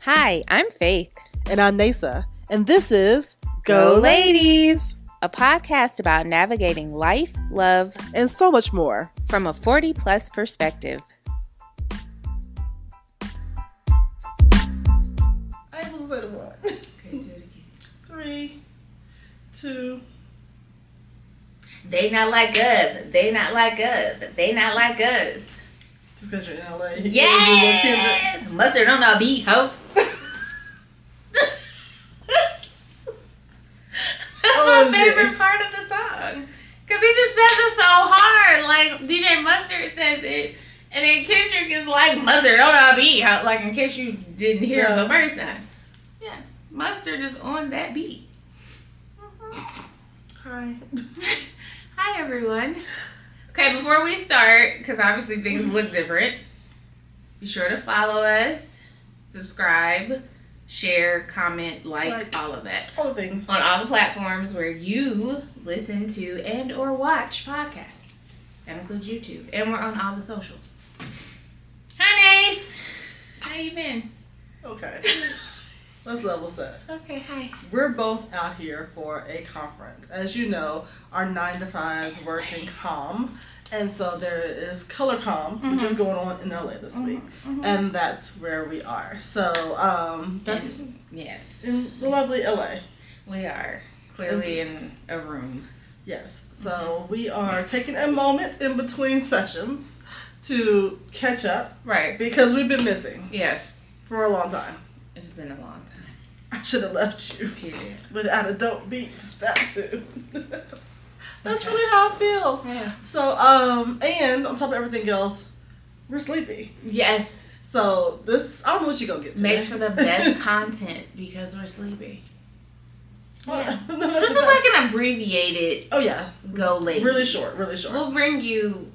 Hi, I'm Faith. And I'm Neysa. And this is Go Ladies, a podcast about navigating life, love, and so much more from a 40-plus perspective. I ain't supposed to say the one. Okay, do it again. 3, 2. They not like us. They not like us. They not like us. Just because you're in LA. Yes! Mustard on the beat, ho. That's my favorite part of the song. Because he just says it so hard. Like, DJ Mustard says it. And then Kendrick is like, mustard on the beat. Like, in case you didn't hear him the first time. Yeah. Mustard is on that beat. Hi. Hi, everyone. Okay, before we start, because obviously things look different, be sure to follow us, subscribe, share, comment, like all of that. All the things. On all the platforms where you listen to and or watch podcasts. That includes YouTube. And we're on all the socials. Hi, Nace. How you been? Okay. Let's level set. Okay, hi. We're both out here for a conference. As you know, our 9 to 5s work in comm. And so there is ColorComm, which is going on in LA this week. And that's where we are. So that's in the lovely LA. We are clearly in a room. Yes. So we are taking a moment in between sessions to catch up. Right. Because we've been missing. Yes. For a long time. It's been a long time. I should have left you. Period. Without a dope beat to step to. That's really how I feel. Yeah. So, and on top of everything else, we're sleepy. Yes. So this, I don't know what you're going to get today. Makes for the best content because we're sleepy. Yeah. This is like an abbreviated Go Ladies. Really short. We'll bring you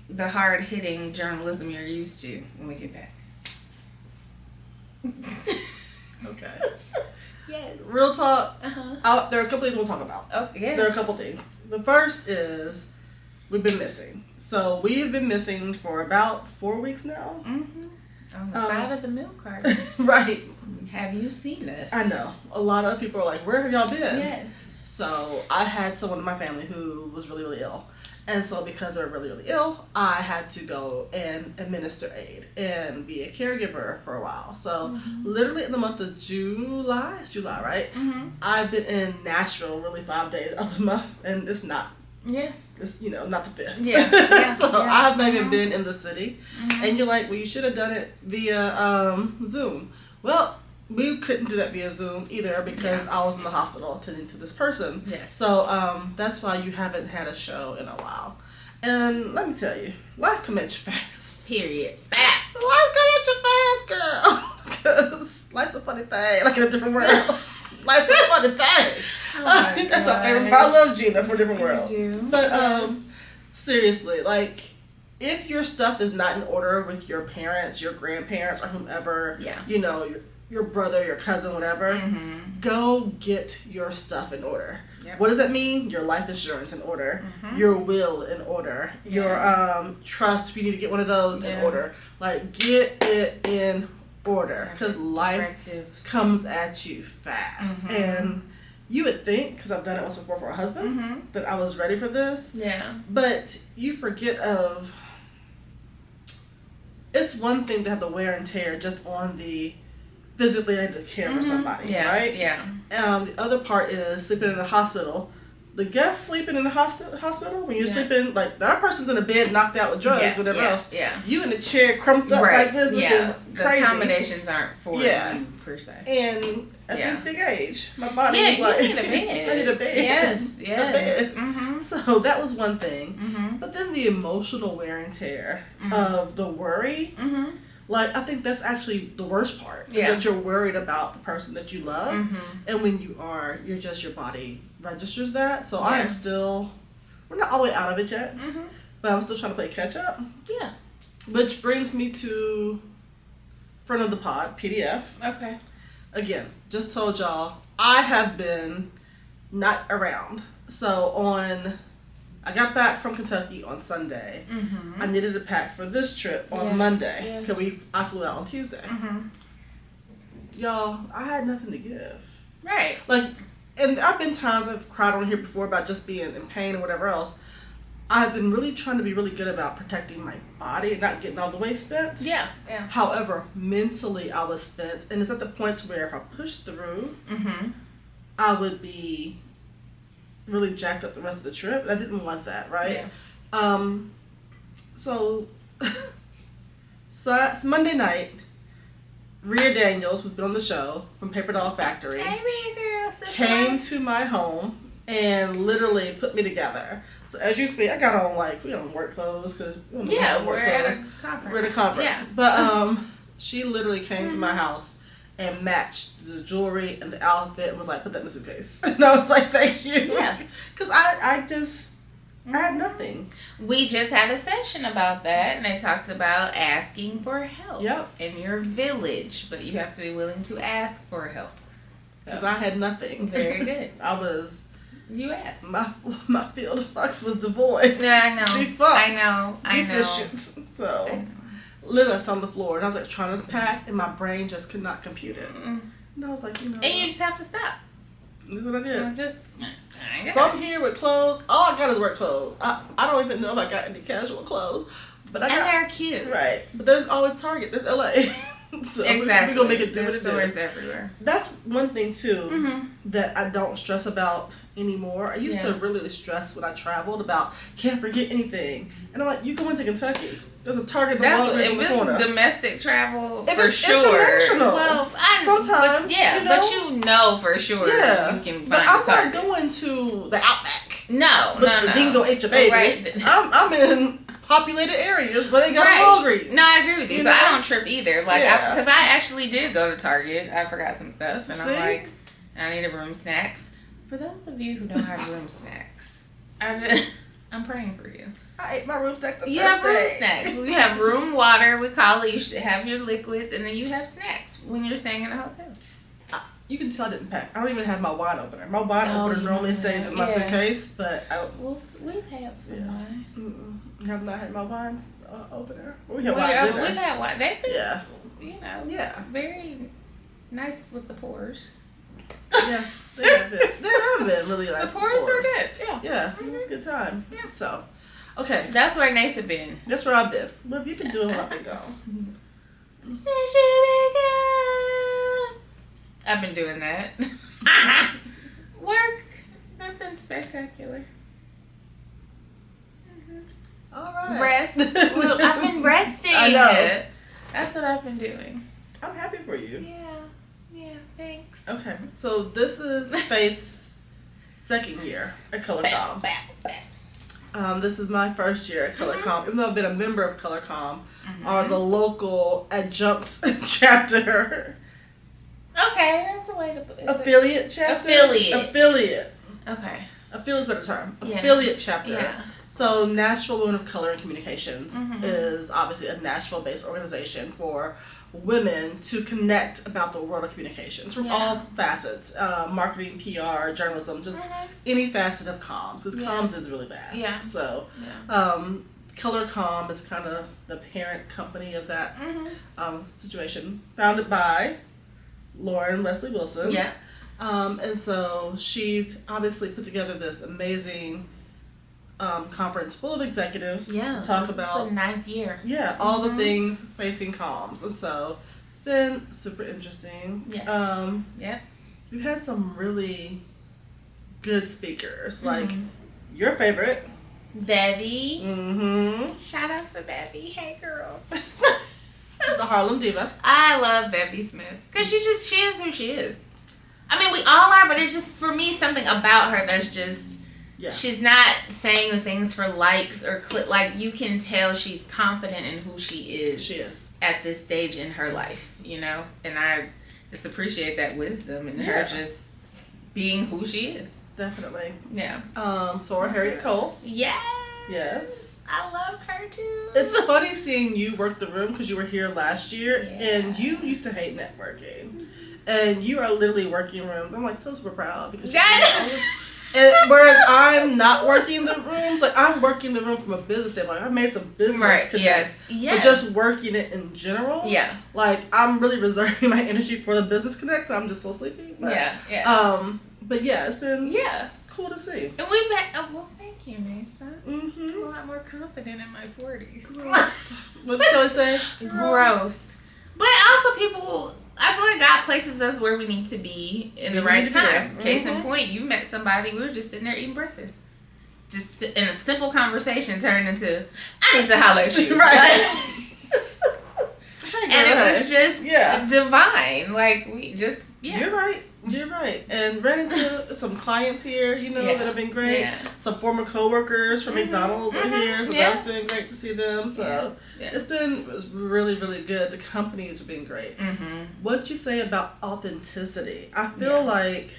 the hard-hitting journalism you're used to when we get back. Okay. Yes. Real talk. There are a couple things we'll talk about. Okay. Yeah. There are a couple things. The first is we've been missing. So we have been missing for about 4 weeks now. On the side of the milk carton. Right. Have you seen us? I know. A lot of people are like, where have y'all been? Yes. So I had someone in my family who was really, really ill. And so because they were really, really ill, I had to go and administer aid and be a caregiver for a while. So literally in the month of July, it's July, right? I've been in Nashville really 5 days of the month, and it's not. Yeah. It's, not the 5th. Yeah. So I've not even been in the city. And you're like, well, you should have done it via Zoom. Well, we couldn't do that via Zoom either because I was in the hospital attending to this person. Yes. So that's why you haven't had a show in a while. And let me tell you, life can met you fast. Period. Life can met you fast, girl. Because life's a funny thing, like in a different world. Life's a funny thing. Oh that's my favorite part. I love Gina for a different world. But seriously, like, if your stuff is not in order with your parents, your grandparents, or whomever, your brother, your cousin, whatever, go get your stuff in order. Yep. What does that mean? Your life insurance in order, your will in order, your trust, if you need to get one of those, in order. Like, get it in order, because life comes at you fast. And you would think, because I've done it once before for a husband, that I was ready for this. Yeah. But you forget of, it's one thing to have the wear and tear just on the physically I need to care for somebody, right? Yeah. The other part is sleeping in a hospital. The guests sleeping in the hospital, when you're sleeping, like, that person's in a bed knocked out with drugs, whatever else. Yeah. You in a chair crumped up like this, looking crazy. The accommodations aren't for you, per se. And at this big age, my body was like, you need a bed. I need a bed. Yes. A bed. So that was one thing. But then the emotional wear and tear of the worry. Like, I think that's actually the worst part. Is that you're worried about the person that you love. And when you're just, your body registers that. So I am still, we're not all the way out of it yet. But I'm still trying to play catch up. Yeah. Which brings me to friend of the pod, PDF. Okay. Again, just told y'all, I have been not around. So I got back from Kentucky on Sunday. Mm-hmm. I needed to pack for this trip on Monday because I flew out on Tuesday. Mm-hmm. y'all, I had nothing to give. Right. Like, and I've been times I've cried on here before about just being in pain and whatever else. I've been really trying to be really good about protecting my body and not getting all the way spent. Yeah, yeah. However, mentally I was spent, and it's at the point where if I pushed through, I would be really jacked up the rest of the trip, and I didn't want that, right? Yeah. So it's Monday night. Rhea Daniels, who's been on the show from Paper Doll Factory, came to my home and literally put me together. So as you see, I got on we on work clothes because we're at a conference. We're at a conference. Yeah. But she literally came to my house and matched the jewelry and the outfit and was like, put that in the suitcase. And I was like, thank you. Yeah. Because I had nothing. We just had a session about that, and they talked about asking for help in your village, but you have to be willing to ask for help. Because I had nothing. Very good. You asked. My field of fucks was devoid. Yeah, I know. Defunct. I know. So, literally, I was on the floor, and I was like trying to pack, and my brain just could not compute it. And I was like, And you just have to stop. That's what I did. So I'm here with clothes. All I got is work clothes. I don't even know if I got any casual clothes. But they're cute. Right. But there's always Target. There's LA. So exactly. We're going to make it do There's stores everywhere. That's one thing, too, that I don't stress about anymore. I used to really stress when I traveled about can't forget anything. And I'm like, you go into Kentucky. There's a Target in the corner. If it's domestic travel, if for it's sure. International. Well, sometimes. But you know for sure you can find but I'm Target. not going to the Outback. No. The Dingo ate your baby. Right. I'm in populated areas where they got Walgreens. No, I agree with you. So I don't trip either. Because I actually did go to Target. I forgot some stuff, and I'm like, I need a room snacks. For those of you who don't have room snacks, I'm praying for you. I ate my room snacks the You first have room day. snacks. You have room water. We call it. You should have your liquids, and then you have snacks when you're staying in a hotel. You can tell I didn't pack. I don't even have my wine opener. My wine opener normally stays in my suitcase, but I don't. Well, we've had some wine. I have not had my wine opener. We had wine dinner. We've had wine. They've been, very nice with the pours. Yes, they have been. They have been really nice. The pours were good. Yeah, it was a good time. Yeah. So, okay. That's where Neysa been. That's where I've been. What have you been doing while I've been gone? I've been doing that. Work. Nothing spectacular. All right. Rest. I've been resting. I know. That's what I've been doing. I'm happy for you. Yeah, thanks. Okay, so this is Faith's second year at ColorComm. This is my first year at ColorComm, even though I've been a member of ColorComm, or the local adjunct chapter. Okay, that's a way to put it. Affiliate chapter? Affiliate. Okay. Affiliate's a better term. Affiliate chapter. Yeah. So Nashville Women of Color and Communications is obviously a Nashville-based organization for women to connect about the world of communications from all facets. Marketing, PR, journalism, just any facet of comms. Because comms is really vast. Yeah. So ColorComm is kind of the parent company of that situation. Founded by Lauren Wesley Wilson. Yeah. And so she's obviously put together this amazing conference full of executives to talk about the 9th year. Yeah, all the things facing comms. And so it's been super interesting. Yes. We've had some really good speakers, like your favorite. Bevy. Shout out to Bevy. Hey girl. The Harlem Diva. I love Bevy Smith. Because she is who she is. I mean, we all are, but it's just, for me, something about her that's just, she's not saying the things for likes or like, you can tell she's confident in who she is. She is. At this stage in her life, you know? And I just appreciate that wisdom and her just being who she is. Definitely. Yeah. Sora Harriet Cole. Yes. I love her too. It's funny seeing you work the room because you were here last year and you used to hate networking. And you are literally working rooms. I'm like so super proud because And whereas I'm not working the rooms, like I'm working the room from a business standpoint. I made some business connects. But just working it in general. Yeah. Like I'm really reserving my energy for the business connects. I'm just so sleepy. But, but yeah, it's been cool to see. And we've had, well, thank you, Neysa. I'm a lot more confident in my 40s. What did Kelly say? Growth. But also people, I feel like God places us where we need to be in the right time. Case in point, you met somebody, we were just sitting there eating breakfast. Just in a simple conversation turned into, I need to holler at you. Right. And it was just divine. Like, we just, You're right. And ran into some clients here, that have been great. Yeah. Some former coworkers from McDonald's are here, so that's been great to see them. So it's been really, really good. The companies have been great. What you say about authenticity? I feel like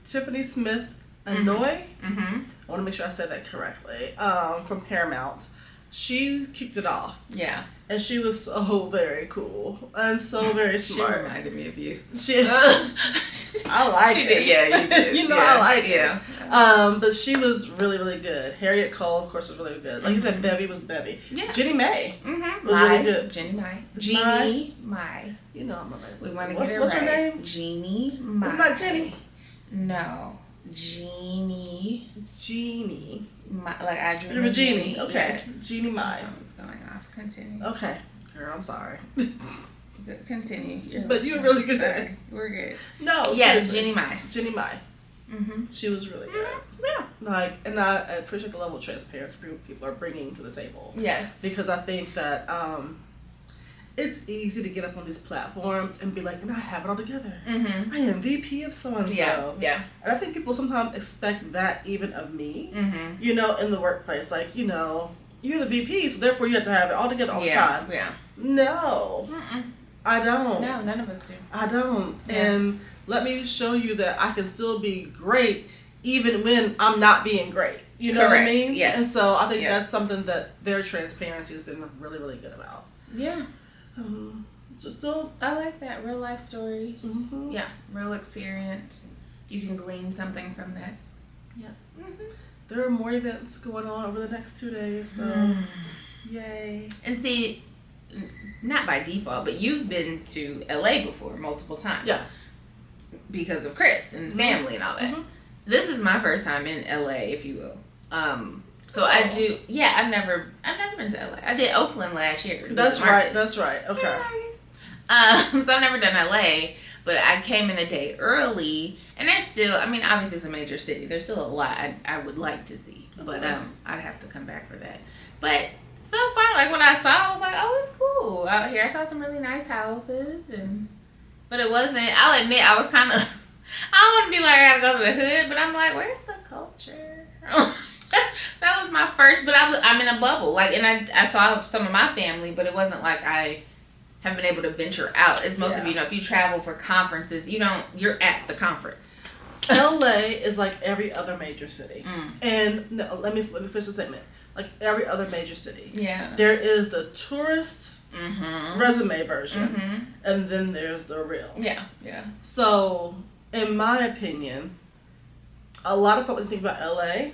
Tiffany Smith Anoy, I want to make sure I said that correctly, from Paramount, she kicked it off. Yeah. And she was so very cool and so very smart. She reminded me of you. I like it. Yeah, you did. I like it. But she was really, really good. Harriet Cole, of course, was really good. Like you said, Bevy was Bevy. Yeah. Jenny May was really good. Jenny Mai. You know I'm a lady. We want to get it What's right. her name? Jeannie Mai. It's not Jenny. No. Jeannie. Like I dream. You're a Jeannie. Okay. Yes. Jeannie Mai. Something's going off. Continue. Okay. Girl, I'm sorry. Continue. But you were really good at it. We're good. No. Yes, Jenny Mai. Jenny Mai. She was really good. Yeah. Like, and I appreciate the level of transparency people are bringing to the table. Yes. Because I think that it's easy to get up on these platforms and be like, and I have it all together. I am VP of so-and-so. Yeah. And I think people sometimes expect that even of me, in the workplace. Like, you're the VP, so therefore you have to have it all together all the time. Yeah. No. I don't. No, none of us do. I don't. Yeah. And let me show you that I can still be great even when I'm not being great. You know what I mean? Yes. And so I think that's something that their transparency has been really, really good about. Yeah. I like that. Real life stories. Yeah. Real experience. You can glean something from that. Yeah. There are more events going on over the next 2 days, so yay. And see, not by default, but you've been to LA before multiple times. Yeah. Because of Chris and family and all that. This is my first time in LA, if you will. So I do, I've never been to LA. I did Oakland last year. That's right. Okay. So I've never done LA, but I came in a day early, and there's still, obviously it's a major city. There's still a lot I would like to see, but I'd have to come back for that. But so far, like what I saw, I was like, oh, it's cool out here. I saw some really nice houses, but it wasn't, I'll admit, I was kind of, I don't want to be like, I gotta go to the hood, but I'm like, where's the culture? That was my first, but I'm in a bubble. Like, and I saw some of my family, but it wasn't like I have been able to venture out. As most of you know, if you travel for conferences, you're at the conference. LA is like every other major city. And no, let me finish the statement. Like every other major city. Yeah. There is the tourist resume version, and then there's the real. Yeah. Yeah. So, in my opinion, a lot of folks think about LA,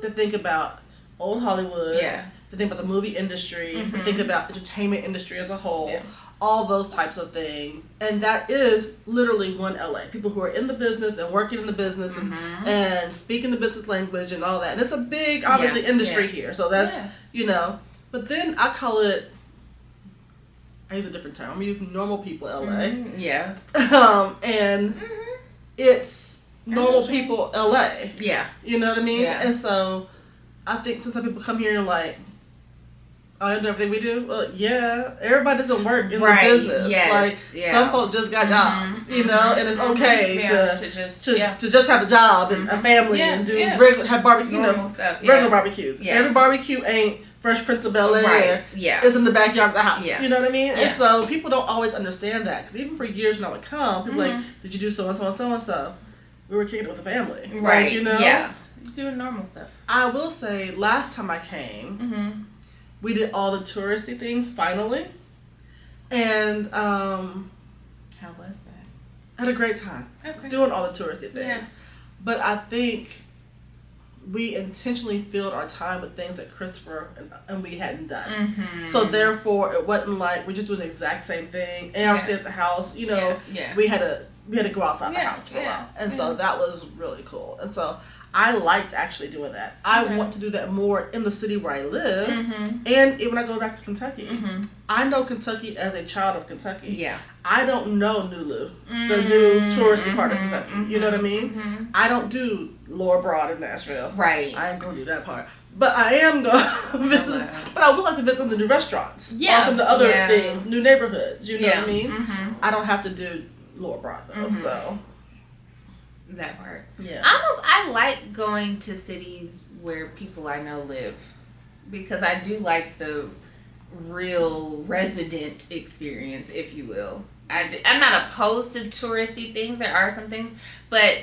they think about old Hollywood. Yeah. They think about the movie industry. They think about the entertainment industry as a whole. Yeah. All those types of things. And that is literally one LA. People who are in the business and working in the business and speaking the business language and all that. And it's a big, obviously, industry here. So that's, But then I call it, I use a different term. I'm going to use normal people LA. Yeah. And it's normal people LA. Yeah. You know what I mean? Yeah. And so I think sometimes people come here and like, oh, you know everything we do? Well, yeah. Everybody doesn't work in the business. Yes. Like, some folks just got jobs, and it's okay to just have a job and a family and do regular, have barbecue, regular barbecues. Yeah. Every barbecue ain't Fresh Prince of Bel-Air. Yeah. It's in the backyard of the house. Yeah. You know what I mean? Yeah. And so people don't always understand that. Because even for years when I would come, people like, did you do so-and-so and so-and-so? We were kicking it with the family. Right. Like, Yeah. Doing normal stuff. I will say, last time I came, we did all the touristy things finally, and how was that? I had a great time doing all the touristy things. Yeah. But I think we intentionally filled our time with things that Christopher and we hadn't done. Mm-hmm. So therefore, it wasn't like we're just doing the exact same thing. And I stayed at the house. You know, we had to go outside the house for a while, and so that was really cool. And so I liked actually doing that. I want to do that more in the city where I live, and when I go back to Kentucky. I know Kentucky as a child of Kentucky. Yeah. I don't know Nulu, the new touristy part of Kentucky. You know what I mean? I don't do Lower Broad in Nashville. Right. I ain't gonna do that part. But I am going to visit, but I would like to visit some of the new restaurants. Yeah. Or some of the other things, new neighborhoods. You know what I mean? I don't have to do Lower Broad though, so. That part. Yeah. I like going to cities where people I know live, because I do like the real resident experience, if you will. I'm not opposed to touristy things. There are some things, but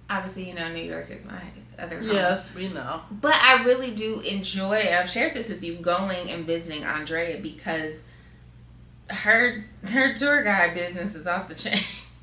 obviously, you know, New York is my other home. Yes, we know. But I really do enjoy, I've shared this with you, going and visiting Andrea, because her tour guide business is off the chain.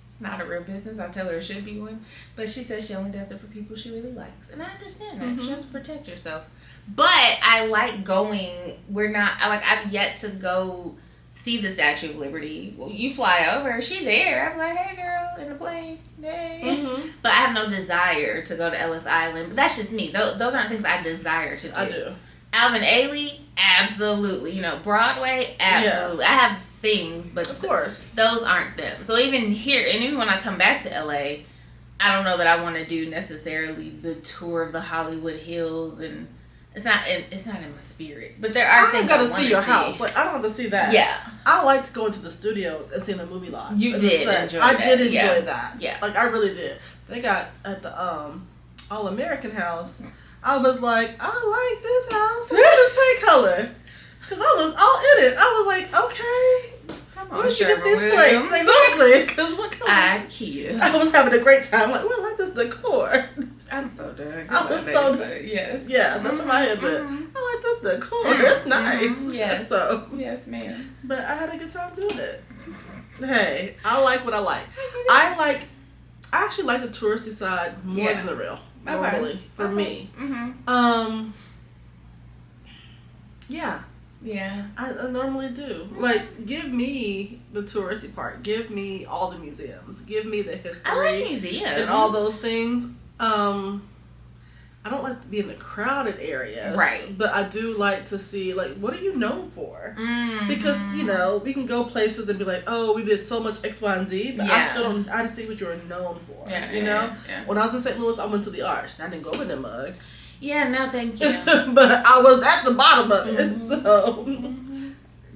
It's not a real business. I tell her it should be one. But she says she only does it for people she really likes. And I understand that. You have to protect yourself. But I like going, I've yet to go see the Statue of Liberty. Well, you fly over, she there. I'm like, hey girl, in the plane. Hey. But I have no desire to go to Ellis Island. But that's just me. Those aren't things I desire to do. I do. Alvin Ailey, absolutely. You know, Broadway, absolutely. I have things, but of course those aren't them. So even here, and even when I come back to LA, I don't know that I want to do necessarily the tour of the Hollywood Hills, and it's not in my spirit. But there are things I gotta see your house. Like, I don't have to see that. Yeah, I like to go into the studios and see the movie lots. You did enjoy that. I did enjoy that. Yeah, like I really did. They got at the All American House. I was like, I like this house. Look at this paint color. Because I was all in it. I was like, okay. Come on, where did you get these plates? Exactly. Because what color? IKEA. I was having a great time. Like, well, I like this decor. I'm so done. I was so done. Yes. Yeah, that's where my head went. I like this decor. It's nice. Yes. So. Yes, ma'am. But I had a good time doing it. Hey, I like what I like. I actually like the touristy side more than the real. Normally, for me. Yeah. Yeah. I normally do. Like, give me the touristy part. Give me all the museums. Give me the history. I like museums. And all those things. I don't like to be in the crowded areas. Right. But I do like to see, like, what are you known for? Because, you know, we can go places and be like, oh, we did so much X, Y, and Z, but I just think what you're known for. Yeah, you know? Yeah. When I was in St. Louis, I went to the Arch. I didn't go in that mug. Yeah, no, thank you. But I was at the bottom of it, so.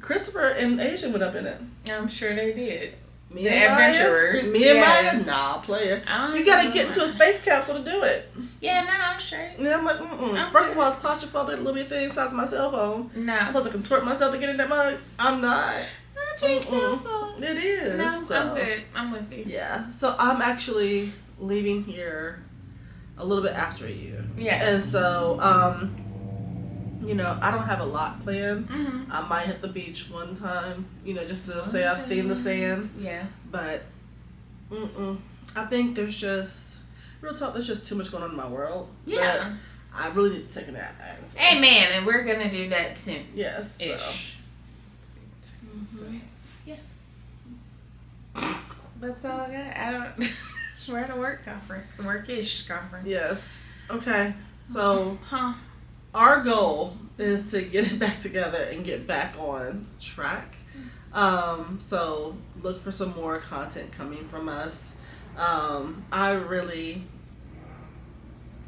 Christopher and Asia went up in it. I'm sure they did. Me and adventurers. Me and Maya? Nah, player. You gotta get into a space capsule to do it. Yeah, no, I'm straight. Yeah, I'm like, First of all, it's claustrophobic, little bit thing size of my cell phone. No. I'm supposed to contort myself to get in that mug. I'm not. It is. No, so. I'm good. I'm with you. Yeah. So I'm actually leaving here a little bit after you. Yeah. And so, you know, I don't have a lot planned. I might hit the beach one time, you know, just to say I've seen the sand. Yeah. But, I think there's just, real talk, there's just too much going on in my world. Yeah. I really need to take a nap. Amen. And we're going to do that soon. Yes. Ish. So. Yeah. That's all I got. I don't, we're at a work conference, a work-ish conference. Yes. Okay. So. Our goal is to get it back together and get back on track. So look for some more content coming from us. I really...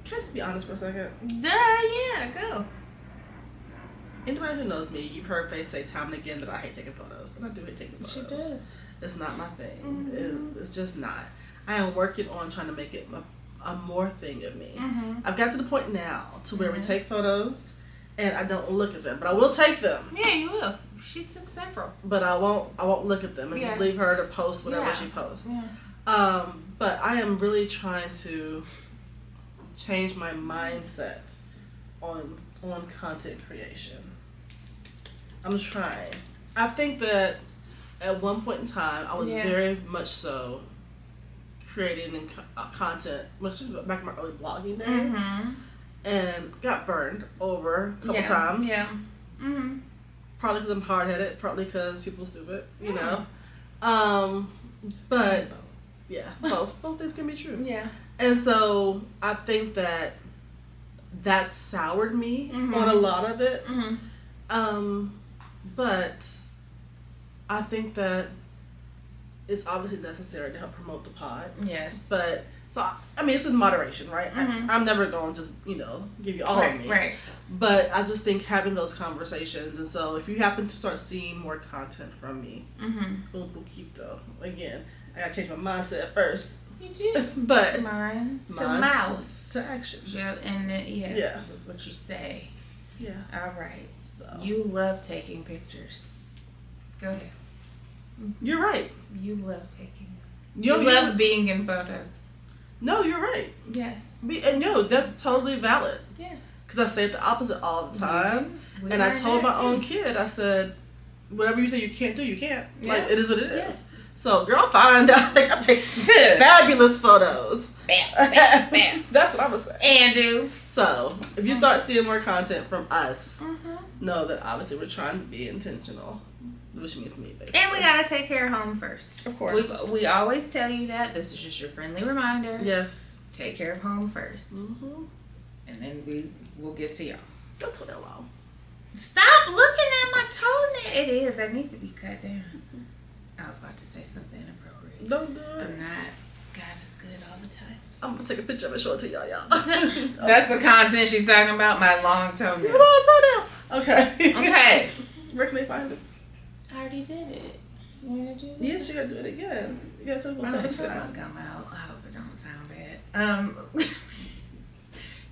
Can I just be honest for a second? Yeah, go. Anybody who knows me, you've heard Faith say time and again that I hate taking photos. And I do hate taking photos. She does. It's not my thing. It's just not. I am working on trying to make it a more thing of me. I've got to the point now to where we take photos and I don't look at them, but I will take them. Yeah, you will. She took several. But I won't look at them and just leave her to post whatever she posts. Yeah. But I am really trying to change my mindset on content creation. I'm trying. I think that at one point in time I was very much so creating content, which was back in my early blogging days, and got burned over a couple times. Yeah. Mm-hmm. Partly because I'm hard-headed, partly because people are stupid, you know. But yeah, both things can be true. Yeah. And so I think that soured me on a lot of it. But I think that it's obviously necessary to help promote the pod. Yes. But so I mean, it's in moderation, right? I'm never going to just give you all of me. Right. But I just think having those conversations, and so if you happen to start seeing more content from me, un poquito. Again, I gotta change my mindset first. You do. But mind to mouth to action. Yeah, and what you say. Yeah. All right. So you love taking pictures. Go ahead. You're right. You love taking them. You love being in photos. No, you're right. Yes. And that's totally valid. Yeah. Because I say the opposite all the time. And I told my own kid, I said, whatever you say you can't do, you can't. Yeah. Like, it is what it is. Yeah. So, girl, fine. I take fabulous photos. Bam, bam, bam. That's what I was saying. And do. So, if you start seeing more content from us, know that obviously we're trying to be intentional. Which means me, basically. And we gotta take care of home first. Of course. We always tell you that. This is just your friendly reminder. Yes. Take care of home first. And then we'll get to y'all. Don't talk that long. Stop looking at my toenail. It is. That needs to be cut down. I was about to say something inappropriate. Don't do it. I'm not. God is good all the time. I'm gonna take a picture of it, show it to y'all. That's the content she's talking about. My long toenail. Your long toenail. Okay. Okay. Where can they find us? I already did it. You want to do it? Yes, you gotta do it again. You gotta talk about something. I'm gonna come out. I hope it don't sound bad.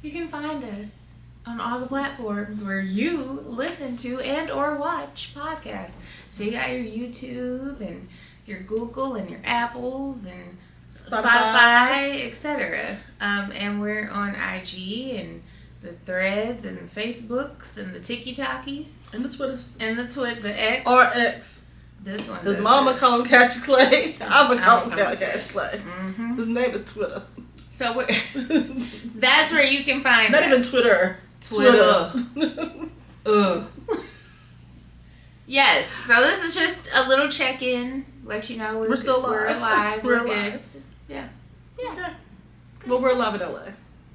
You can find us on all the platforms where you listen to and or watch podcasts. So you got your YouTube and your Google and your Apples and Spotify, etc. And we're on IG and the Threads and the Facebooks and the TikTokies and the Twitters and the X or X. This one. His mama call him Cash Clay. I'm gonna call him Cash Clay. His name is Twitter. So that's where you can find Not us. even Twitter. Yes. So this is just a little check-in. Let you know we're still alive. We're alive. We're alive. Good. Yeah. Okay. Well, we're alive in LA.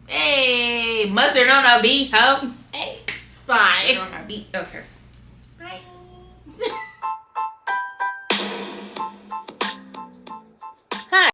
Hey, mustard on our beat, ho. Hey. Bye. Mustard on our beat. Okay.